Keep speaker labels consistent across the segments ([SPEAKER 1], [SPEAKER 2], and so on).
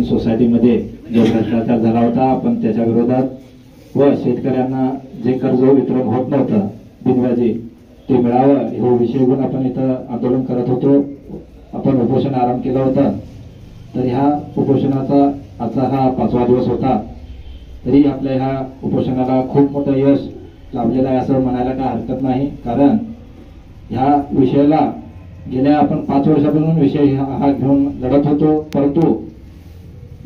[SPEAKER 1] सोसायटीमध्ये जो भ्रष्टाचार झाला होता आपण त्याच्या विरोधात व शेतकऱ्यांना जे कर्ज वितरण होत नव्हतं बिनव्याजी ते मिळावं हे विषय घेऊन आपण इथं आंदोलन करत होतो। आपण उपोषण आरंभ केलं होतं। तर ह्या उपोषणाचा आजचा हा 5वा दिवस होता। तरी आपल्या ह्या उपोषणाला खूप मोठं यश लाभलेलं आहे असं म्हणायला काय हरकत नाही। कारण ह्या विषयाला गेल्या आपण 5 वर्षापासून विषय हा घेऊन लढत होतो, परंतु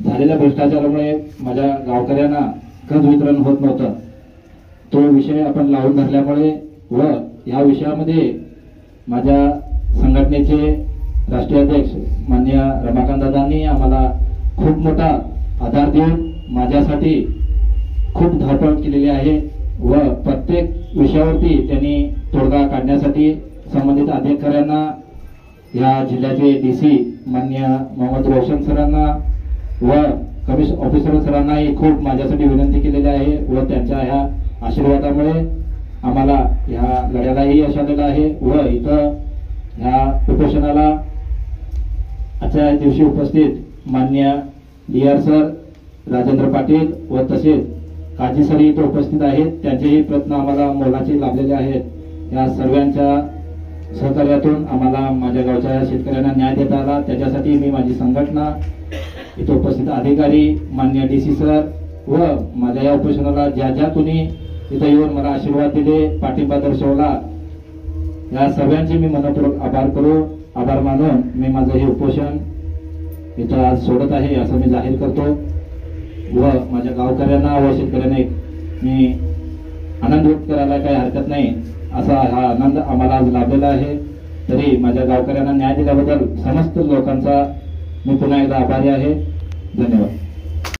[SPEAKER 1] झालेल्या भ्रष्टाचारामुळे माझ्या गावकऱ्यांना कर्ज वितरण होत नव्हतं। तो विषय आपण लावून धरल्यामुळे व या विषयामध्ये माझ्या संघटनेचे राष्ट्रीय अध्यक्ष माननीय रमाकांत दादांनी आम्हाला खूप मोठा आधार देऊन माझ्यासाठी खूप धावपळ केलेली आहे व प्रत्येक विषयावरती त्यांनी तोडगा काढण्यासाठी संबंधित अधिकाऱ्यांना या जिल्ह्याचे डीसी माननीय मोहम्मद रोशन सरांना व कमिशन ऑफिसर सरांनाही खूप माझ्यासाठी विनंती केलेली आहे व त्यांच्या ह्या आशीर्वादामुळे आम्हाला ह्या लढ्यालाही यश आलेलं आहे। व इथं ह्या उपोषणाला आजच्या दिवशी उपस्थित माननीय डीआर सर, राजेंद्र पाटील व तसेच काजी सर इथं उपस्थित आहेत। त्यांचेही प्रयत्न आम्हाला मोलाचे लाभलेले आहेत। या सर्वांच्या सहकार्यातून आम्हाला माझ्या गावच्या शेतकऱ्यांना न्याय देता आला, त्याच्यासाठी मी माझी संघटना, इथं उपस्थित अधिकारी, माननीय डीसी सर व माझ्या या उपोषणाला ज्या कुणी इथं येऊन मला आशीर्वाद दिले, पाठिंबा दर्शवला, या सर्वांचे मी मनपूर्वक आभार मानून मी माझं हे उपोषण इथं आज सोडत आहे असं मी जाहीर करतो। व माझ्या गावकऱ्यांना व शेतकऱ्यांना मी आनंद व्यक्त करायला काही हरकत नाही, असा हा आनंद आम्हाला आज लाभलेला आहे। तरी माझ्या गावकऱ्यांना न्याय दिल्याबद्दल समस्त लोकांचा मी पुन्हा एकदा आभारी आहे। धन्यवाद।